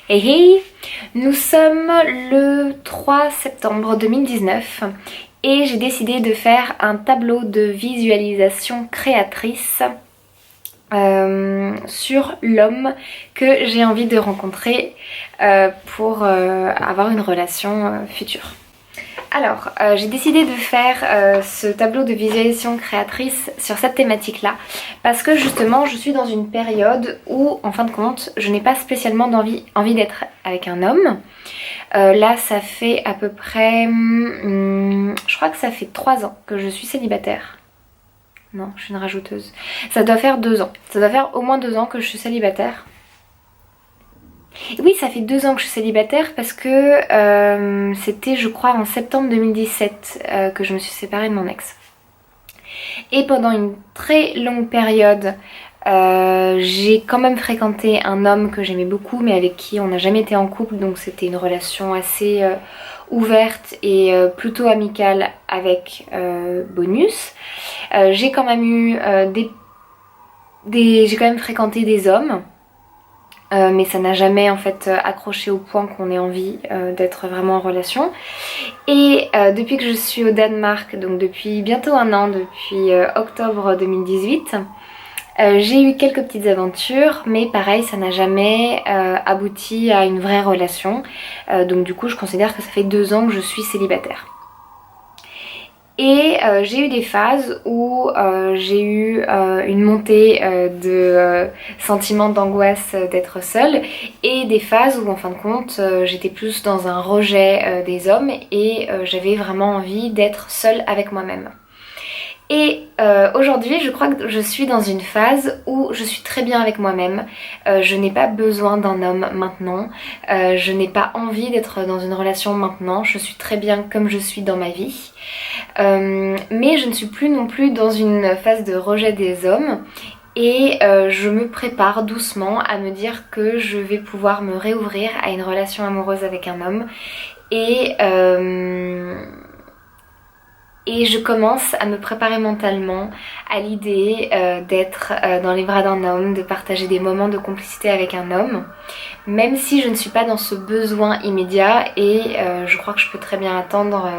Hey hey! Nous sommes le 3 septembre 2019 et j'ai décidé de faire un tableau de visualisation créatrice sur l'homme que j'ai envie de rencontrer pour avoir une relation future. Alors, j'ai décidé de faire ce tableau de visualisation créatrice sur cette thématique-là parce que justement, je suis dans une période où, en fin de compte, je n'ai pas spécialement envie d'être avec un homme. Là, ça fait à peu près... je crois que ça fait 3 ans que je suis célibataire. Non, je suis une rajouteuse. Ça doit faire 2 ans. Ça doit faire au moins 2 ans que je suis célibataire. Oui, ça fait 2 ans que je suis célibataire parce que c'était, je crois, en septembre 2017 que je me suis séparée de mon ex. Et pendant une très longue période, j'ai quand même fréquenté un homme que j'aimais beaucoup, mais avec qui on n'a jamais été en couple, donc c'était une relation assez ouverte et plutôt amicale avec bonus. J'ai quand même eu j'ai quand même fréquenté des hommes. Mais ça n'a jamais en fait accroché au point qu'on ait envie d'être vraiment en relation. Et depuis que je suis au Danemark, donc depuis bientôt 1 an, depuis octobre 2018, j'ai eu quelques petites aventures, mais pareil, ça n'a jamais abouti à une vraie relation. Donc du coup, je considère que ça fait 2 ans que je suis célibataire. Et j'ai eu des phases où j'ai eu une montée de sentiments d'angoisse d'être seule et des phases où en fin de compte j'étais plus dans un rejet des hommes et j'avais vraiment envie d'être seule avec moi-même. Et aujourd'hui, je crois que je suis dans une phase où je suis très bien avec moi-même. Je n'ai pas besoin d'un homme maintenant. Je n'ai pas envie d'être dans une relation maintenant. Je suis très bien comme je suis dans ma vie. Mais je ne suis plus non plus dans une phase de rejet des hommes. Et je me prépare doucement à me dire que je vais pouvoir me réouvrir à une relation amoureuse avec un homme. Et je commence à me préparer mentalement à l'idée d'être dans les bras d'un homme, de partager des moments de complicité avec un homme, même si je ne suis pas dans ce besoin immédiat et je crois que je peux très bien attendre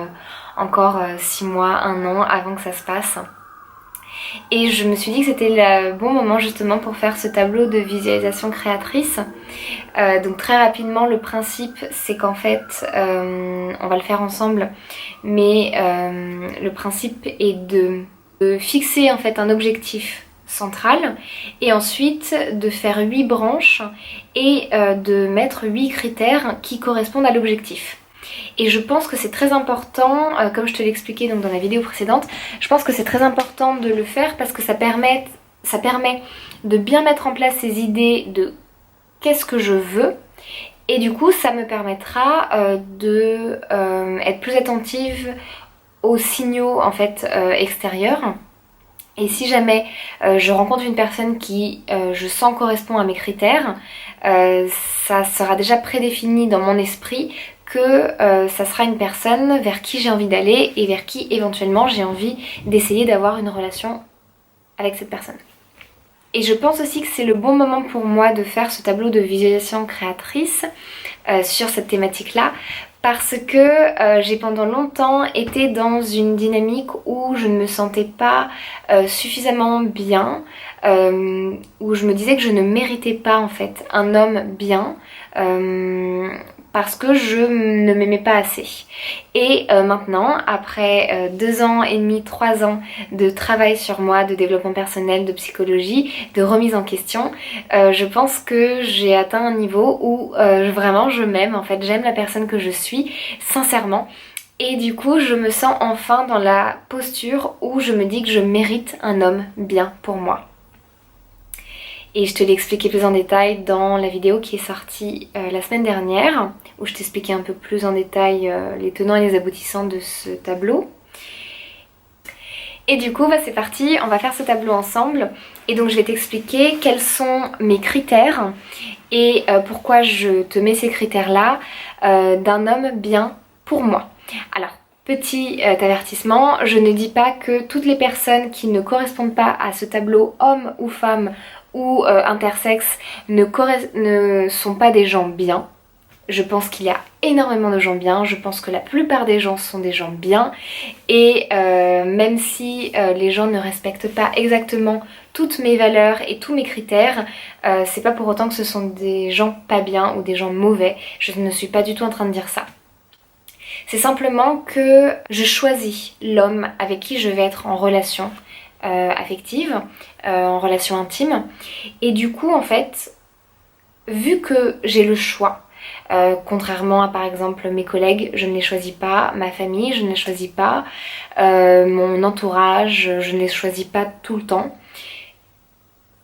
encore 6 mois, 1 an avant que ça se passe. Et je me suis dit que c'était le bon moment justement pour faire ce tableau de visualisation créatrice. Donc très rapidement, le principe c'est qu'en fait, on va le faire ensemble, mais le principe est de fixer en fait un objectif central et ensuite de faire 8 branches et de mettre 8 critères qui correspondent à l'objectif. Et je pense que c'est très important, comme je te l'ai expliqué donc dans la vidéo précédente, je pense que c'est très important de le faire parce que ça permet de bien mettre en place ces idées de qu'est-ce que je veux. Et du coup, ça me permettra de être plus attentive aux signaux en fait extérieurs. Et si jamais je rencontre une personne qui je sens correspond à mes critères, ça sera déjà prédéfini dans mon esprit que ça sera une personne vers qui j'ai envie d'aller et vers qui éventuellement j'ai envie d'essayer d'avoir une relation avec cette personne. Et je pense aussi que c'est le bon moment pour moi de faire ce tableau de visualisation créatrice sur cette thématique-là parce que j'ai pendant longtemps été dans une dynamique où je ne me sentais pas suffisamment bien, où je me disais que je ne méritais pas en fait un homme bien parce que je ne m'aimais pas assez. Et maintenant, après 2 ans et demi, 3 ans de travail sur moi, de développement personnel, de psychologie, de remise en question, je pense que j'ai atteint un niveau où vraiment je m'aime, en fait j'aime la personne que je suis, sincèrement. Et du coup, je me sens enfin dans la posture où je me dis que je mérite un homme bien pour moi. Et je te l'ai expliqué plus en détail dans la vidéo qui est sortie la semaine dernière, où je t'expliquais un peu plus en détail les tenants et les aboutissants de ce tableau. Et du coup, c'est parti, on va faire ce tableau ensemble. Et donc je vais t'expliquer quels sont mes critères et pourquoi je te mets ces critères-là d'un homme bien pour moi. Alors, petit avertissement, je ne dis pas que toutes les personnes qui ne correspondent pas à ce tableau, homme ou femme, ou intersexes, ne sont pas des gens bien. Je pense qu'il y a énormément de gens bien, je pense que la plupart des gens sont des gens bien et même si les gens ne respectent pas exactement toutes mes valeurs et tous mes critères, c'est pas pour autant que ce sont des gens pas bien ou des gens mauvais, je ne suis pas du tout en train de dire ça. C'est simplement que je choisis l'homme avec qui je vais être en relation affective, en relation intime et du coup en fait, vu que j'ai le choix, contrairement à par exemple mes collègues, je ne les choisis pas, ma famille, je ne les choisis pas, mon entourage, je ne les choisis pas tout le temps.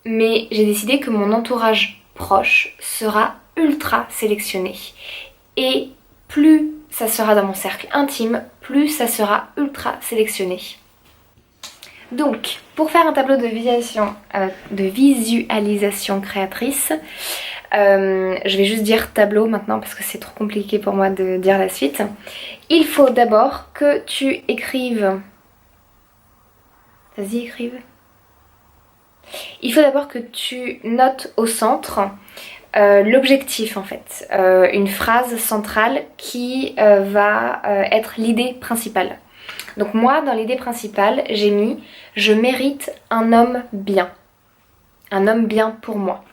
Mais j'ai décidé que mon entourage proche sera ultra sélectionné. Et plus ça sera dans mon cercle intime, plus ça sera ultra sélectionné. Donc, pour faire un tableau de visualisation créatrice, je vais juste dire tableau maintenant parce que c'est trop compliqué pour moi de dire la suite. Il faut d'abord que tu écrives... Vas-y, écrive. Il faut d'abord que tu notes au centre l'objectif en fait. Une phrase centrale qui va être l'idée principale. Donc moi, dans l'idée principale, j'ai mis « Je mérite un homme bien ». Un homme bien pour moi.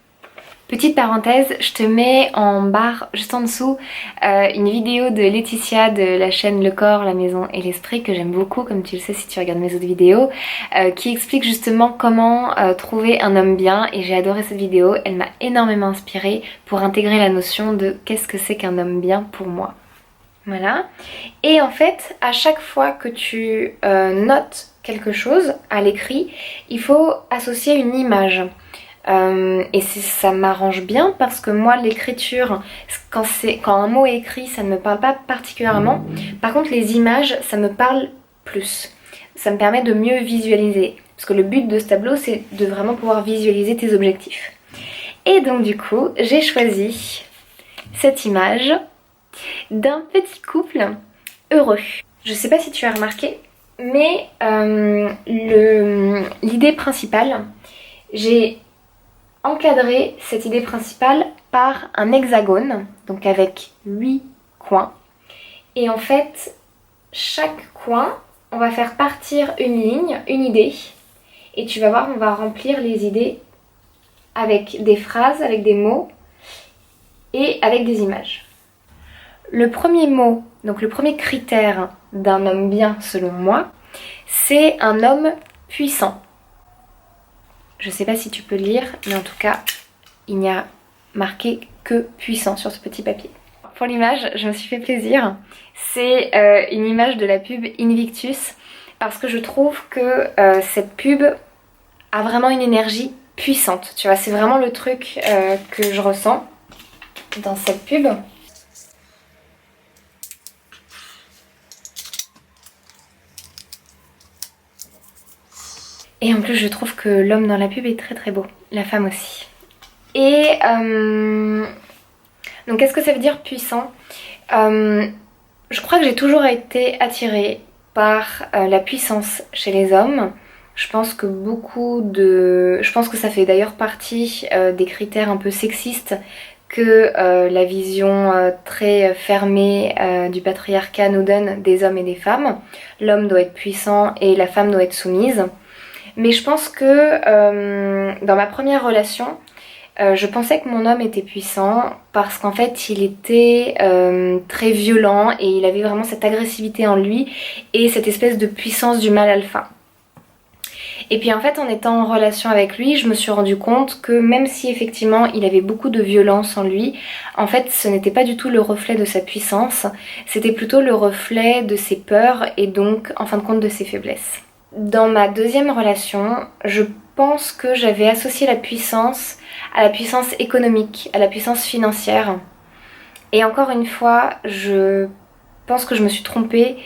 Petite parenthèse, je te mets en barre juste en dessous une vidéo de Laetitia de la chaîne Le Corps, la Maison et l'Esprit que j'aime beaucoup, comme tu le sais si tu regardes mes autres vidéos, qui explique justement comment trouver un homme bien et j'ai adoré cette vidéo, elle m'a énormément inspirée pour intégrer la notion de qu'est-ce que c'est qu'un homme bien pour moi. Voilà. Et en fait, à chaque fois que tu notes quelque chose à l'écrit, il faut associer une image. Et ça m'arrange bien parce que moi l'écriture, quand un mot est écrit, ça ne me parle pas particulièrement. Par contre les images, ça me parle plus. Ça me permet de mieux visualiser. Parce que le but de ce tableau, c'est de vraiment pouvoir visualiser tes objectifs. Et donc du coup, j'ai choisi cette image d'un petit couple heureux. Je sais pas si tu as remarqué, mais l'idée principale, j'ai encadré cette idée principale par un hexagone, donc avec 8 coins. Et en fait, chaque coin, on va faire partir une ligne, une idée. Et tu vas voir, on va remplir les idées avec des phrases, avec des mots et avec des images. Le premier mot, donc le premier critère d'un homme bien selon moi, c'est un homme puissant. Je sais pas si tu peux lire, mais en tout cas, il n'y a marqué que puissant sur ce petit papier. Pour l'image, je me suis fait plaisir. C'est une image de la pub Invictus parce que je trouve que cette pub a vraiment une énergie puissante. Tu vois, c'est vraiment le truc que je ressens dans cette pub. Et en plus, je trouve que l'homme dans la pub est très très beau. La femme aussi. Et donc, qu'est-ce que ça veut dire puissant ? Je crois que j'ai toujours été attirée par la puissance chez les hommes. Je pense que ça fait d'ailleurs partie des critères un peu sexistes que la vision très fermée du patriarcat nous donne des hommes et des femmes. L'homme doit être puissant et la femme doit être soumise. Mais je pense que dans ma première relation, je pensais que mon homme était puissant parce qu'en fait il était très violent et il avait vraiment cette agressivité en lui et cette espèce de puissance du mâle alpha. Et puis en fait en étant en relation avec lui, je me suis rendu compte que même si effectivement il avait beaucoup de violence en lui, en fait ce n'était pas du tout le reflet de sa puissance, c'était plutôt le reflet de ses peurs et donc en fin de compte de ses faiblesses. Dans ma deuxième relation, je pense que j'avais associé la puissance à la puissance économique, à la puissance financière. Et encore une fois, je pense que je me suis trompée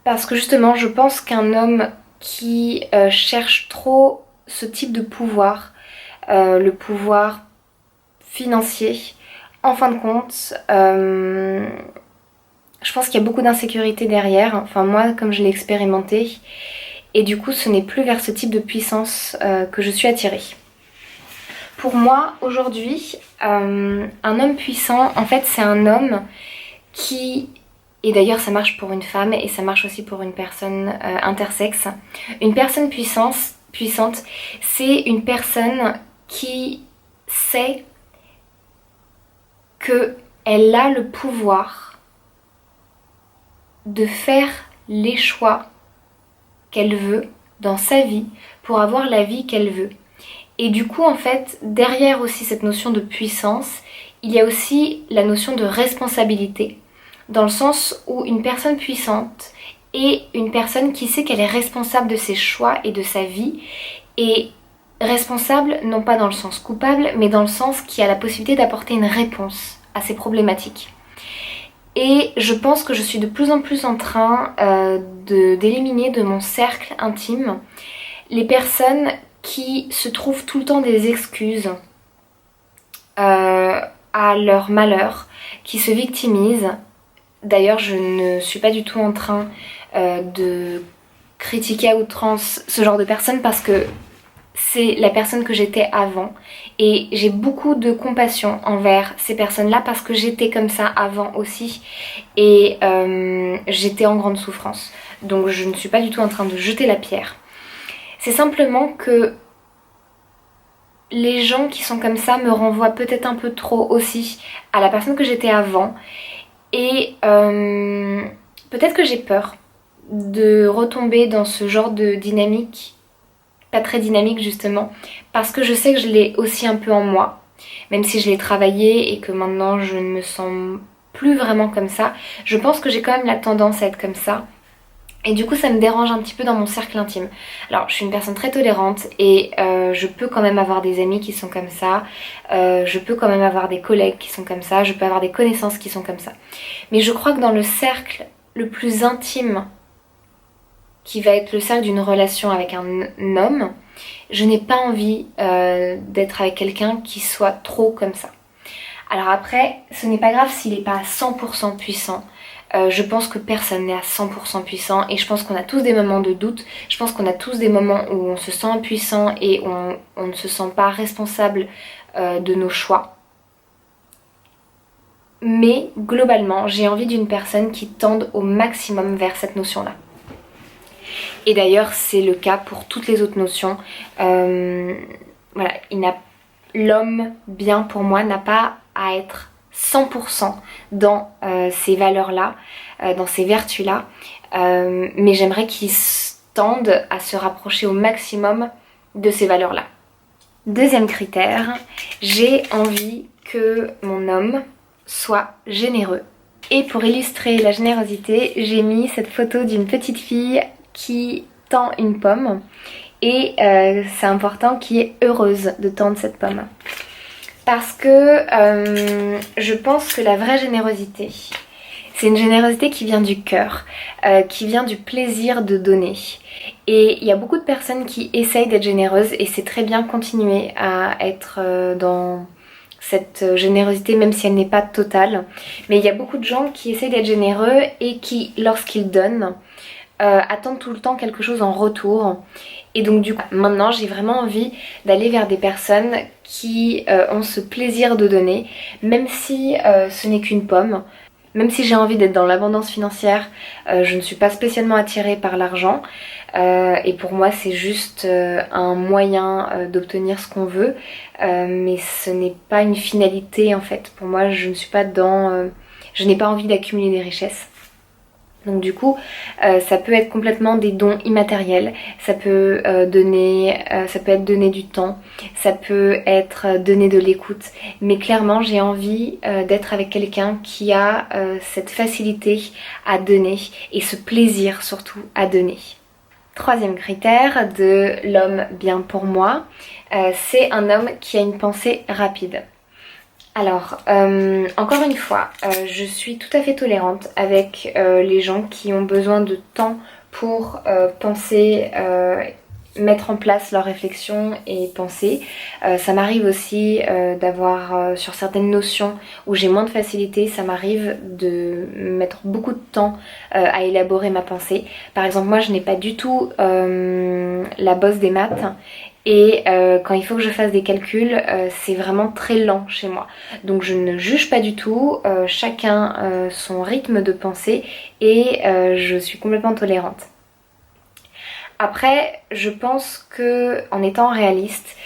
parce que justement, je pense qu'un homme qui cherche trop ce type de pouvoir, le pouvoir financier, en fin de compte, je pense qu'il y a beaucoup d'insécurité derrière, enfin moi comme je l'ai expérimenté, et du coup ce n'est plus vers ce type de puissance que je suis attirée. Pour moi, aujourd'hui, un homme puissant, en fait, c'est un homme qui... Et d'ailleurs, ça marche pour une femme et ça marche aussi pour une personne intersexe. Une personne puissante, c'est une personne qui sait qu'elle a le pouvoir de faire les choix qu'elle veut dans sa vie pour avoir la vie qu'elle veut. Et du coup, en fait, derrière aussi cette notion de puissance, il y a aussi la notion de responsabilité, dans le sens où une personne puissante est une personne qui sait qu'elle est responsable de ses choix et de sa vie, et responsable non pas dans le sens coupable, mais dans le sens qui a la possibilité d'apporter une réponse à ces problématiques. Et je pense que je suis de plus en plus en train d'éliminer de mon cercle intime les personnes qui se trouvent tout le temps des excuses à leur malheur, qui se victimisent. D'ailleurs, je ne suis pas du tout en train de critiquer à outrance ce genre de personnes parce que c'est la personne que j'étais avant et j'ai beaucoup de compassion envers ces personnes-là parce que j'étais comme ça avant aussi et j'étais en grande souffrance. Donc je ne suis pas du tout en train de jeter la pierre. C'est simplement que les gens qui sont comme ça me renvoient peut-être un peu trop aussi à la personne que j'étais avant et peut-être que j'ai peur de retomber dans ce genre de dynamique, pas très dynamique justement, parce que je sais que je l'ai aussi un peu en moi, même si je l'ai travaillé et que maintenant je ne me sens plus vraiment comme ça, je pense que j'ai quand même la tendance à être comme ça. Et du coup ça me dérange un petit peu dans mon cercle intime. Alors je suis une personne très tolérante et je peux quand même avoir des amis qui sont comme ça, je peux quand même avoir des collègues qui sont comme ça, je peux avoir des connaissances qui sont comme ça. Mais je crois que dans le cercle le plus intime, qui va être le cercle d'une relation avec un homme, je n'ai pas envie d'être avec quelqu'un qui soit trop comme ça. Alors après, ce n'est pas grave s'il n'est pas à 100% puissant. Je pense que personne n'est à 100% puissant et je pense qu'on a tous des moments de doute. Je pense qu'on a tous des moments où on se sent impuissant et on ne se sent pas responsable de nos choix. Mais globalement, j'ai envie d'une personne qui tende au maximum vers cette notion-là. Et d'ailleurs, c'est le cas pour toutes les autres notions. Voilà, l'homme bien pour moi n'a pas à être 100% dans ces valeurs-là, dans ces vertus-là, mais j'aimerais qu'ils tendent à se rapprocher au maximum de ces valeurs-là. Deuxième critère, j'ai envie que mon homme soit généreux. Et pour illustrer la générosité, j'ai mis cette photo d'une petite fille qui tend une pomme et c'est important qu'il est heureuse de tendre cette pomme. Parce que je pense que la vraie générosité, c'est une générosité qui vient du cœur, qui vient du plaisir de donner. Et il y a beaucoup de personnes qui essayent d'être généreuses et c'est très bien continuer à être dans cette générosité même si elle n'est pas totale. Mais il y a beaucoup de gens qui essayent d'être généreux et qui, lorsqu'ils donnent, attendent tout le temps quelque chose en retour. Et donc du coup, maintenant j'ai vraiment envie d'aller vers des personnes qui ont ce plaisir de donner, même si ce n'est qu'une pomme. Même si j'ai envie d'être dans l'abondance financière, je ne suis pas spécialement attirée par l'argent. Et pour moi c'est juste un moyen d'obtenir ce qu'on veut. Mais ce n'est pas une finalité en fait. Pour moi je ne suis pas dans... je n'ai pas envie d'accumuler des richesses. Donc du coup, ça peut être complètement des dons immatériels, ça peut être donner du temps, ça peut être donner de l'écoute. Mais clairement, j'ai envie d'être avec quelqu'un qui a cette facilité à donner et ce plaisir surtout à donner. Troisième critère de l'homme bien pour moi, c'est un homme qui a une pensée rapide. Alors, encore une fois, je suis tout à fait tolérante avec les gens qui ont besoin de temps pour penser, mettre en place leurs réflexions et penser. Ça m'arrive aussi d'avoir, sur certaines notions où j'ai moins de facilité, ça m'arrive de mettre beaucoup de temps à élaborer ma pensée. Par exemple, moi je n'ai pas du tout la bosse des maths. et quand il faut que je fasse des calculs, c'est vraiment très lent chez moi. Donc je ne juge pas du tout, chacun son rythme de pensée et je suis complètement tolérante. Après, je pense que en étant réaliste,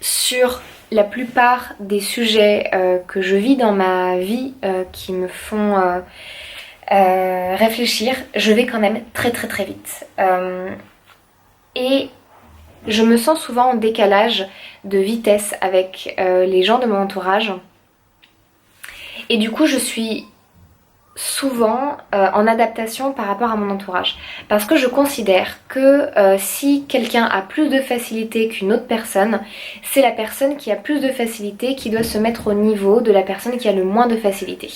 sur la plupart des sujets que je vis dans ma vie qui me font réfléchir, je vais quand même très très très vite. Et je me sens souvent en décalage de vitesse avec les gens de mon entourage. Et du coup, je suis souvent en adaptation par rapport à mon entourage. Parce que je considère que si quelqu'un a plus de facilité qu'une autre personne, c'est la personne qui a plus de facilité qui doit se mettre au niveau de la personne qui a le moins de facilité.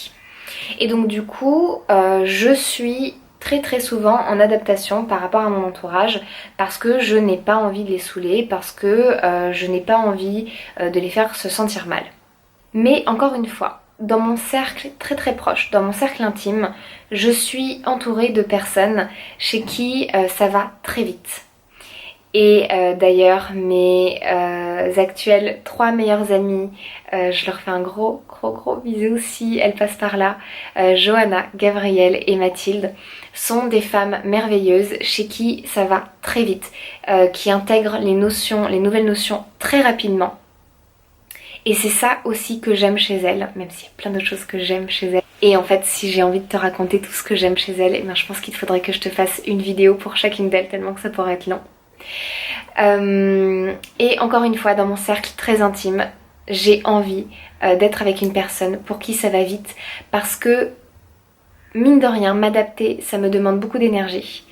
Et donc du coup, je suis très très souvent en adaptation par rapport à mon entourage parce que je n'ai pas envie de les saouler, parce que je n'ai pas envie de les faire se sentir mal. Mais encore une fois, dans mon cercle très très proche, dans mon cercle intime, je suis entourée de personnes chez qui ça va très vite. Et d'ailleurs, mes actuelles 3 meilleures amies, je leur fais un gros bisou si elles passent par là. Johanna, Gabrielle et Mathilde sont des femmes merveilleuses chez qui ça va très vite, qui intègrent les nouvelles notions très rapidement. Et c'est ça aussi que j'aime chez elles, même s'il y a plein d'autres choses que j'aime chez elles. Et en fait, si j'ai envie de te raconter tout ce que j'aime chez elles, eh bien, je pense qu'il faudrait que je te fasse une vidéo pour chacune d'elles, tellement que ça pourrait être long. Et encore une fois, dans mon cercle très intime, j'ai envie d'être avec une personne pour qui ça va vite, parce que, mine de rien, m'adapter, ça me demande beaucoup d'énergie.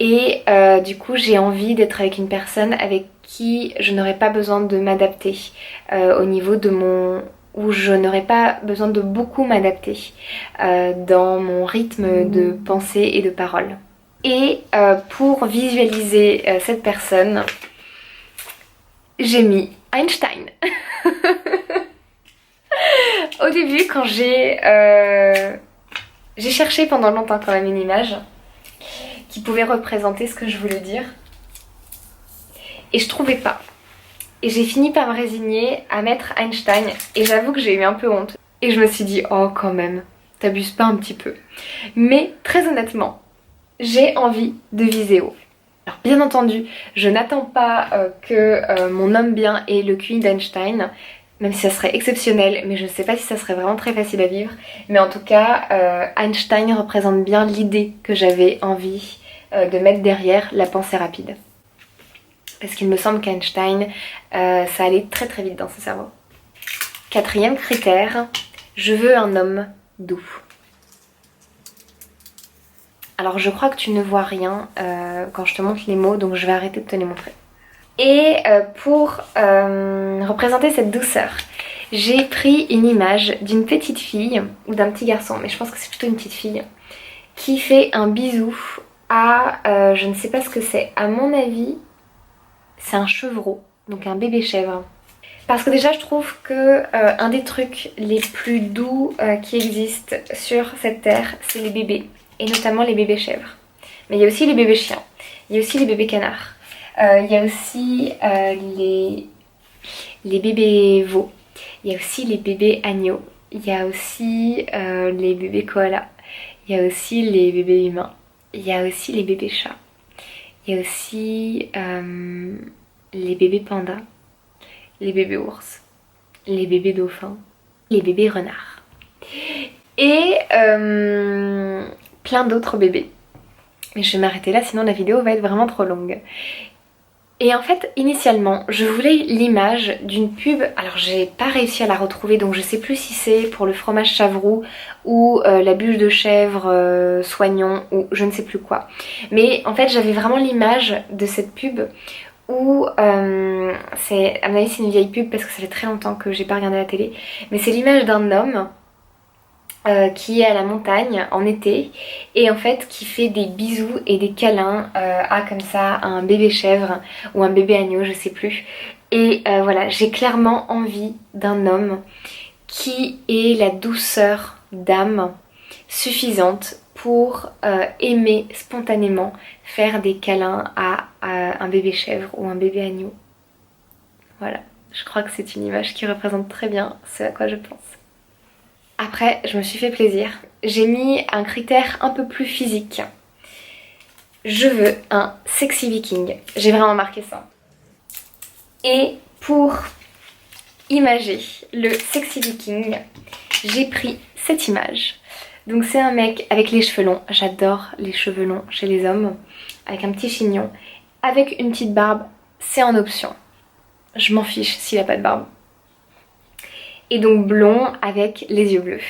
Et du coup, j'ai envie d'être avec une personne avec qui je n'aurai pas besoin de m'adapter au niveau de mon... où je n'aurai pas besoin de beaucoup m'adapter dans mon rythme de pensée et de parole. Et pour visualiser cette personne, j'ai mis Einstein. Au début, quand j'ai cherché pendant longtemps quand même une image qui pouvait représenter ce que je voulais dire. Et je trouvais pas. Et j'ai fini par me résigner à mettre Einstein. Et j'avoue que j'ai eu un peu honte. Et je me suis dit, oh quand même, t'abuses pas un petit peu. Mais très honnêtement, j'ai envie de viser haut. Alors bien entendu, je n'attends pas que mon homme bien ait le QI d'Einstein, même si ça serait exceptionnel, mais je ne sais pas si ça serait vraiment très facile à vivre. Mais en tout cas, Einstein représente bien l'idée que j'avais envie de mettre derrière la pensée rapide. Parce qu'il me semble qu'Einstein, ça allait très très vite dans son cerveau. 4e critère, je veux un homme doux. Alors je crois que tu ne vois rien quand je te montre les mots, donc je vais arrêter de te les montrer. Et pour représenter cette douceur, j'ai pris une image d'une petite fille, ou d'un petit garçon, mais je pense que c'est plutôt une petite fille, qui fait un bisou à, je ne sais pas ce que c'est, à mon avis, c'est un chevreau, donc un bébé chèvre. Parce que déjà je trouve que un des trucs les plus doux qui existent sur cette terre, c'est les bébés, et notamment les bébés chèvres. Mais il y a aussi les bébés chiens, il y a aussi les bébés canards, il y a aussi les bébés veaux, il y a aussi les bébés agneaux, il y a aussi les bébés koalas, il y a aussi les bébés humains, il y a aussi les bébés chats, il y a aussi les bébés pandas, les bébés ours, les bébés dauphins, les bébés renards et plein d'autres bébés. Mais je vais m'arrêter là, sinon la vidéo va être vraiment trop longue. Et en fait, initialement, je voulais l'image d'une pub, alors j'ai pas réussi à la retrouver, donc je sais plus si c'est pour le fromage Chavroux ou la bûche de chèvre Soignon ou je ne sais plus quoi. Mais en fait, j'avais vraiment l'image de cette pub où, à mon avis c'est une vieille pub parce que ça fait très longtemps que j'ai pas regardé la télé, mais c'est l'image d'un homme qui est à la montagne en été et en fait qui fait des bisous et des câlins à comme ça un bébé chèvre ou un bébé agneau, je sais plus. Et voilà, j'ai clairement envie d'un homme qui ait la douceur d'âme suffisante pour aimer spontanément faire des câlins à un bébé chèvre ou un bébé agneau. Voilà, je crois que c'est une image qui représente très bien ce à quoi je pense. Après, je me suis fait plaisir. J'ai mis un critère un peu plus physique. Je veux un sexy viking. J'ai vraiment marqué ça. Et pour imager le sexy viking, j'ai pris cette image. Donc c'est un mec avec les cheveux longs. J'adore les cheveux longs chez les hommes. Avec un petit chignon. Avec une petite barbe, c'est en option. Je m'en fiche s'il a pas de barbe. Et donc blond avec les yeux bleus.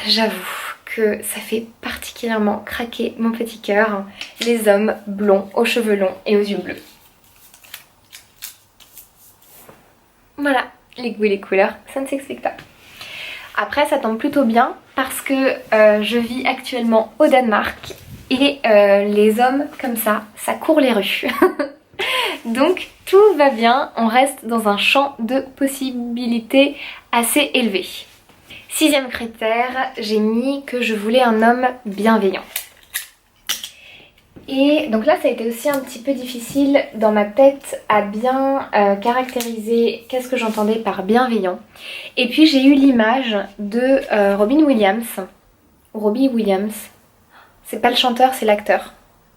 J'avoue que ça fait particulièrement craquer mon petit cœur. Les hommes blonds aux cheveux longs et aux yeux bleus. Voilà, les goûts et les couleurs, ça ne s'explique pas. Après ça tombe plutôt bien parce que je vis actuellement au Danemark et les hommes comme ça court les rues. Donc tout va bien, on reste dans un champ de possibilités assez élevé. 6e critère, j'ai mis que je voulais un homme bienveillant. Et donc là ça a été aussi un petit peu difficile dans ma tête à bien caractériser qu'est-ce que j'entendais par bienveillant. Et puis j'ai eu l'image de Robin Williams. Robbie Williams. C'est pas le chanteur, c'est l'acteur.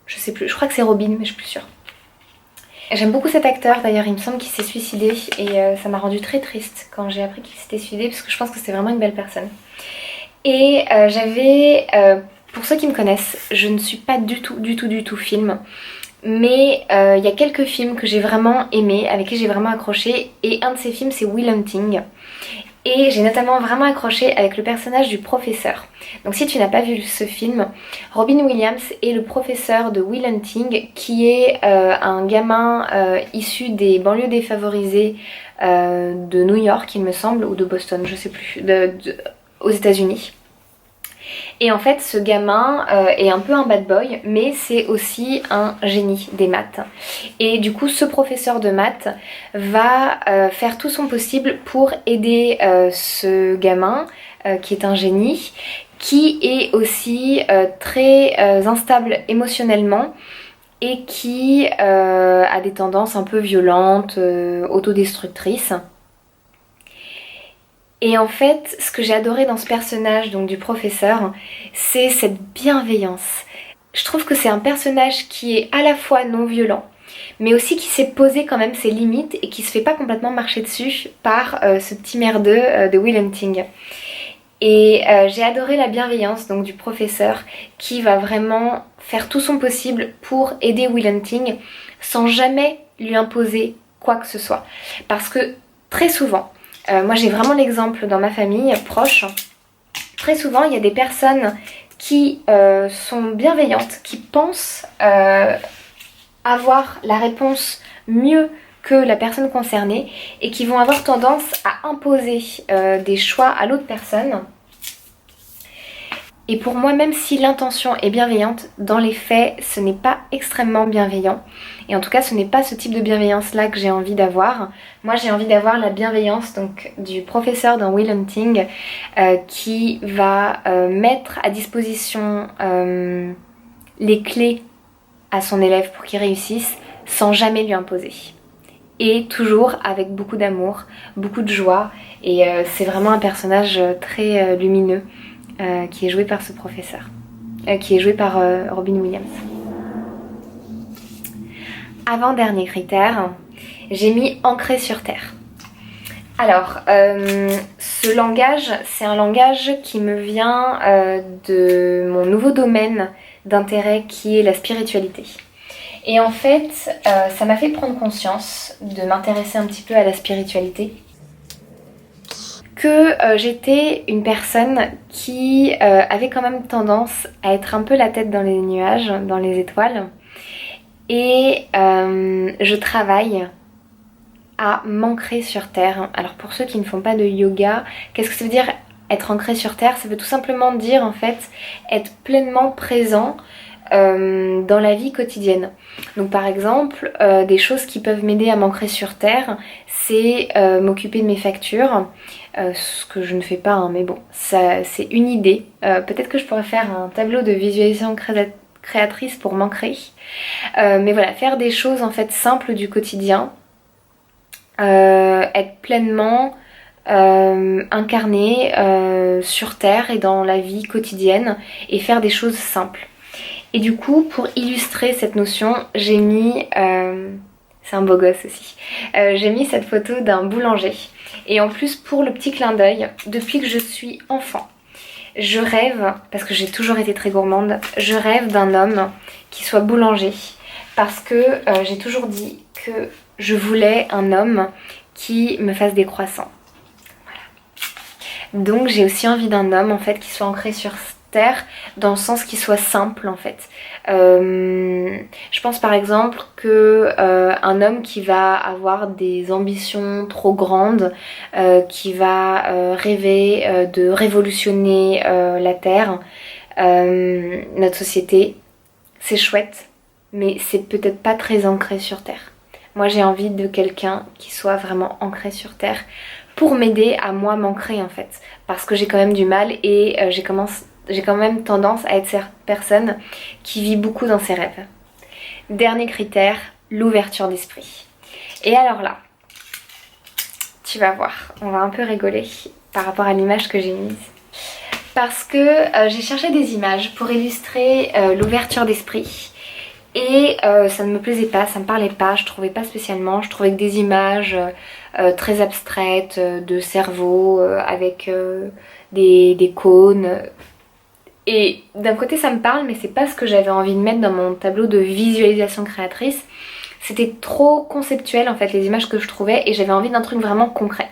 Je sais plus, je crois que c'est Robin mais je suis plus sûre. J'aime beaucoup cet acteur, d'ailleurs il me semble qu'il s'est suicidé et ça m'a rendu très triste quand j'ai appris qu'il s'était suicidé parce que je pense que c'est vraiment une belle personne. Et j'avais, pour ceux qui me connaissent, je ne suis pas du tout film, mais il y a quelques films que j'ai vraiment aimés, avec qui j'ai vraiment accroché et un de ces films c'est Will Hunting. Et j'ai notamment vraiment accroché avec le personnage du professeur. Donc si tu n'as pas vu ce film, Robin Williams est le professeur de Will Hunting qui est un gamin issu des banlieues défavorisées de New York il me semble, ou de Boston, je sais plus, aux États-Unis. Et en fait ce gamin est un peu un bad boy mais c'est aussi un génie des maths. Et du coup ce professeur de maths va faire tout son possible pour aider ce gamin qui est un génie, qui est aussi très instable émotionnellement et qui a des tendances un peu violentes, autodestructrices. Et en fait, ce que j'ai adoré dans ce personnage donc du professeur, c'est cette bienveillance. Je trouve que c'est un personnage qui est à la fois non violent, mais aussi qui sait poser quand même ses limites et qui se fait pas complètement marcher dessus par ce petit merdeux de Will Hunting. Et j'ai adoré la bienveillance donc du professeur qui va vraiment faire tout son possible pour aider Will Hunting sans jamais lui imposer quoi que ce soit. Parce que très souvent, moi j'ai vraiment l'exemple dans ma famille proche, très souvent il y a des personnes qui sont bienveillantes, qui pensent avoir la réponse mieux que la personne concernée et qui vont avoir tendance à imposer des choix à l'autre personne. Et pour moi, même si l'intention est bienveillante, dans les faits, ce n'est pas extrêmement bienveillant. Et en tout cas, ce n'est pas ce type de bienveillance-là que j'ai envie d'avoir. Moi, j'ai envie d'avoir la bienveillance donc, du professeur dans Will Hunting qui va mettre à disposition les clés à son élève pour qu'il réussisse sans jamais lui imposer. Et toujours avec beaucoup d'amour, beaucoup de joie. Et c'est vraiment un personnage très lumineux. Qui est joué par ce professeur, qui est joué par Robin Williams. Avant-dernier critère, j'ai mis ancré sur terre. Alors, ce langage, c'est un langage qui me vient de mon nouveau domaine d'intérêt qui est la spiritualité. Et en fait, ça m'a fait prendre conscience de m'intéresser un petit peu à la spiritualité. Que j'étais une personne qui avait quand même tendance à être un peu la tête dans les nuages, dans les étoiles. Et je travaille à m'ancrer sur terre. Alors pour ceux qui ne font pas de yoga, qu'est-ce que ça veut dire être ancré sur terre? Ça veut tout simplement dire en fait être pleinement présent dans la vie quotidienne. Donc par exemple, des choses qui peuvent m'aider à m'ancrer sur terre, c'est m'occuper de mes factures, ce que je ne fais pas, hein, mais bon, ça c'est une idée. Peut-être que je pourrais faire un tableau de visualisation créatrice pour m'ancrer. Mais voilà, faire des choses en fait simples du quotidien, être pleinement incarné sur terre et dans la vie quotidienne et faire des choses simples. Et du coup, pour illustrer cette notion, j'ai mis, c'est un beau gosse aussi, j'ai mis cette photo d'un boulanger. Et en plus, pour le petit clin d'œil, depuis que je suis enfant, je rêve, parce que j'ai toujours été très gourmande, je rêve d'un homme qui soit boulanger. Parce que j'ai toujours dit que je voulais un homme qui me fasse des croissants. Voilà. Donc j'ai aussi envie d'un homme en fait qui soit ancré sur terre, dans le sens qu'il soit simple en fait. Je pense par exemple que un homme qui va avoir des ambitions trop grandes, qui va rêver de révolutionner la terre, notre société, c'est chouette, mais c'est peut-être pas très ancré sur terre. Moi j'ai envie de quelqu'un qui soit vraiment ancré sur terre pour m'aider à moi m'ancrer en fait, parce que j'ai quand même du mal et j'ai quand même tendance à être cette personne qui vit beaucoup dans ses rêves. Dernier critère, l'ouverture d'esprit. Et alors là, tu vas voir, on va un peu rigoler par rapport à l'image que j'ai mise. Parce que j'ai cherché des images pour illustrer l'ouverture d'esprit. Et ça ne me plaisait pas, ça me parlait pas, je trouvais pas spécialement. Je trouvais que des images très abstraites de cerveau avec des cônes. Et d'un côté ça me parle, mais c'est pas ce que j'avais envie de mettre dans mon tableau de visualisation créatrice. C'était trop conceptuel en fait les images que je trouvais et j'avais envie d'un truc vraiment concret.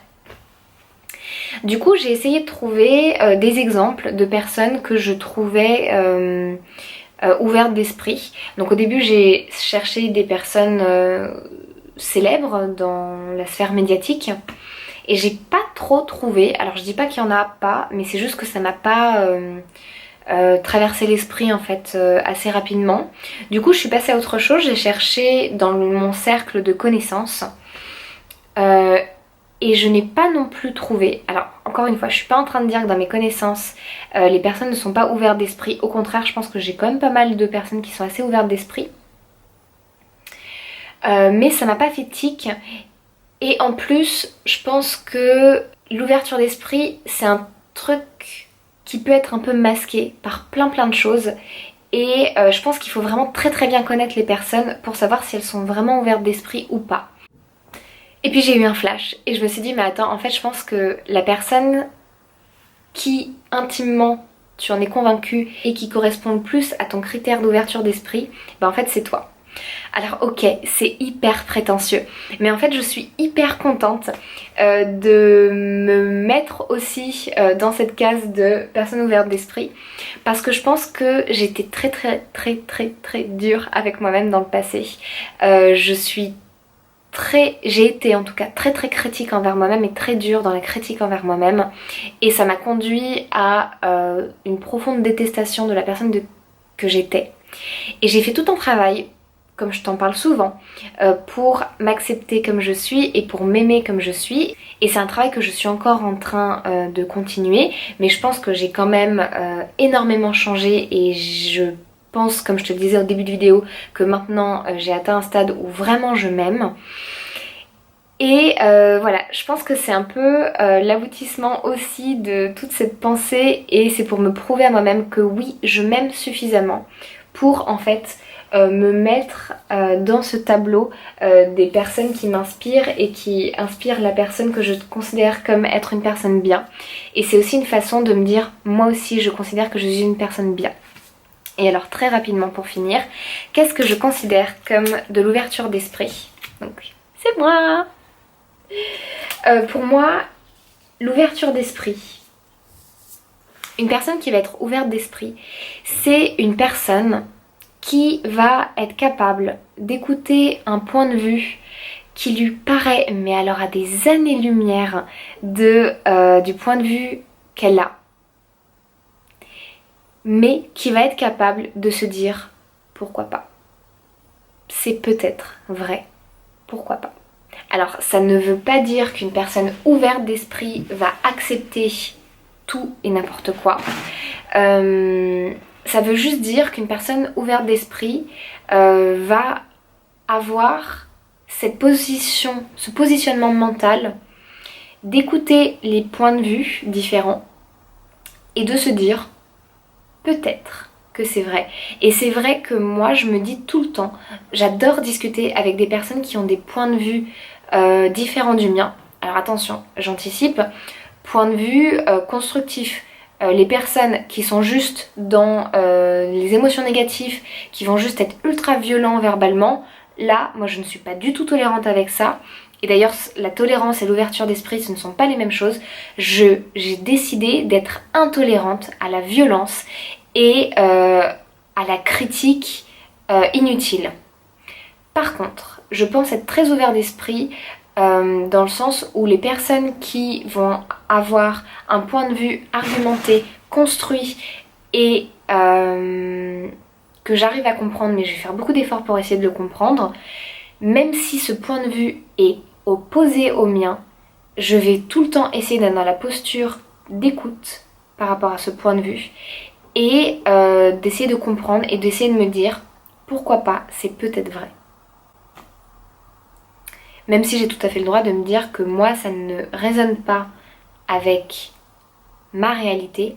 Du coup j'ai essayé de trouver des exemples de personnes que je trouvais ouvertes d'esprit. Donc au début j'ai cherché des personnes célèbres dans la sphère médiatique et j'ai pas trop trouvé. Alors je dis pas qu'il y en a pas, mais c'est juste que ça m'a pas traversé l'esprit en fait assez rapidement. Du coup je suis passée à autre chose, j'ai cherché dans mon cercle de connaissances et je n'ai pas non plus trouvé. Alors encore une fois, je suis pas en train de dire que dans mes connaissances les personnes ne sont pas ouvertes d'esprit. Au contraire, je pense que j'ai quand même pas mal de personnes qui sont assez ouvertes d'esprit. Mais ça m'a pas fait tic. Et en plus, je pense que l'ouverture d'esprit, c'est un truc qui peut être un peu masqué par plein de choses. Et je pense qu'il faut vraiment très bien connaître les personnes pour savoir si elles sont vraiment ouvertes d'esprit ou pas. Et puis j'ai eu un flash et je me suis dit mais attends, en fait je pense que la personne qui intimement tu en es convaincu et qui correspond le plus à ton critère d'ouverture d'esprit, en fait c'est toi. Alors ok, c'est hyper prétentieux, mais en fait je suis hyper contente de me mettre aussi dans cette case de personne ouverte d'esprit parce que je pense que j'étais très dure avec moi-même dans le passé. J'ai été en tout cas très critique envers moi-même et très dure dans la critique envers moi-même et ça m'a conduit à une profonde détestation de la personne que j'étais. Et j'ai fait tout un travail, comme je t'en parle souvent, pour m'accepter comme je suis et pour m'aimer comme je suis. Et c'est un travail que je suis encore en train de continuer, mais je pense que j'ai quand même énormément changé et je pense, comme je te le disais au début de vidéo, que maintenant j'ai atteint un stade où vraiment je m'aime. Et voilà, je pense que c'est un peu l'aboutissement aussi de toute cette pensée et c'est pour me prouver à moi-même que oui, je m'aime suffisamment pour en fait me mettre dans ce tableau des personnes qui m'inspirent et qui inspirent la personne que je considère comme être une personne bien. Et c'est aussi une façon de me dire, moi aussi je considère que je suis une personne bien. Et alors très rapidement pour finir, qu'est-ce que je considère comme de l'ouverture d'esprit? Donc c'est moi. Pour moi, l'ouverture d'esprit, une personne qui va être ouverte d'esprit, c'est une personne qui va être capable d'écouter un point de vue qui lui paraît, mais alors à des années-lumière du point de vue qu'elle a, mais qui va être capable de se dire pourquoi pas. C'est peut-être vrai, pourquoi pas. Alors ça ne veut pas dire qu'une personne ouverte d'esprit va accepter tout et n'importe quoi. Ça veut juste dire qu'une personne ouverte d'esprit va avoir ce positionnement mental d'écouter les points de vue différents et de se dire peut-être que c'est vrai. Et c'est vrai que moi je me dis tout le temps, j'adore discuter avec des personnes qui ont des points de vue différents du mien. Alors attention, j'anticipe, point de vue constructif. Les personnes qui sont juste dans les émotions négatives, qui vont juste être ultra violents verbalement, là, moi je ne suis pas du tout tolérante avec ça. Et d'ailleurs, la tolérance et l'ouverture d'esprit, ce ne sont pas les mêmes choses. J'ai décidé d'être intolérante à la violence et à la critique inutile. Par contre, je pense être très ouvert d'esprit dans le sens où les personnes qui vont avoir un point de vue argumenté, construit et que j'arrive à comprendre, mais je vais faire beaucoup d'efforts pour essayer de le comprendre, même si ce point de vue est opposé au mien, je vais tout le temps essayer d'être dans la posture d'écoute par rapport à ce point de vue et d'essayer de comprendre et d'essayer de me dire pourquoi pas, c'est peut-être vrai. Même si j'ai tout à fait le droit de me dire que moi ça ne résonne pas avec ma réalité,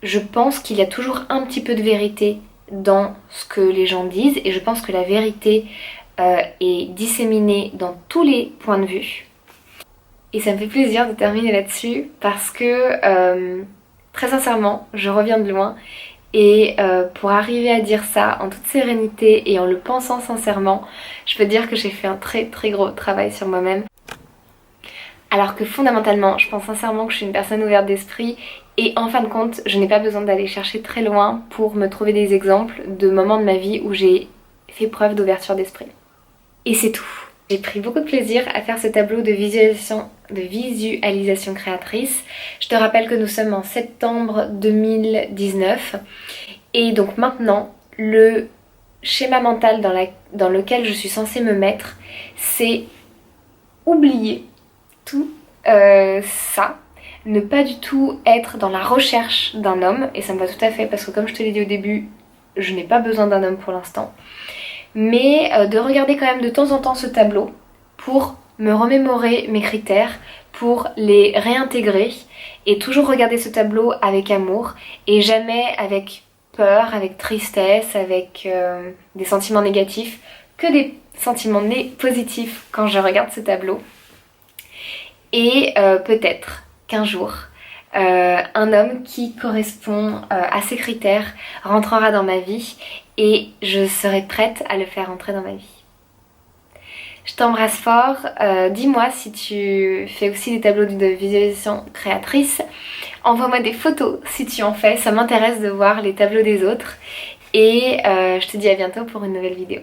je pense qu'il y a toujours un petit peu de vérité dans ce que les gens disent et je pense que la vérité est disséminée dans tous les points de vue. Et ça me fait plaisir de terminer là-dessus parce que très sincèrement, je reviens de loin et pour arriver à dire ça en toute sérénité et en le pensant sincèrement, je peux dire que j'ai fait un très très gros travail sur moi-même. Alors que fondamentalement, je pense sincèrement que je suis une personne ouverte d'esprit et en fin de compte, je n'ai pas besoin d'aller chercher très loin pour me trouver des exemples de moments de ma vie où j'ai fait preuve d'ouverture d'esprit. Et c'est tout. J'ai pris beaucoup de plaisir à faire ce tableau de visualisation créatrice. Je te rappelle que nous sommes en septembre 2019 et donc maintenant, le schéma mental dans lequel je suis censée me mettre, c'est oublier tout ça, ne pas du tout être dans la recherche d'un homme, et ça me va tout à fait parce que comme je te l'ai dit au début, je n'ai pas besoin d'un homme pour l'instant, mais de regarder quand même de temps en temps ce tableau pour me remémorer mes critères, pour les réintégrer et toujours regarder ce tableau avec amour et jamais avec peur, avec tristesse, avec des sentiments négatifs, que des sentiments positifs quand je regarde ce tableau. Et peut-être qu'un jour, un homme qui correspond à ces critères rentrera dans ma vie et je serai prête à le faire entrer dans ma vie. Je t'embrasse fort. Dis-moi si tu fais aussi des tableaux de visualisation créatrice. Envoie-moi des photos si tu en fais. Ça m'intéresse de voir les tableaux des autres. Et je te dis à bientôt pour une nouvelle vidéo.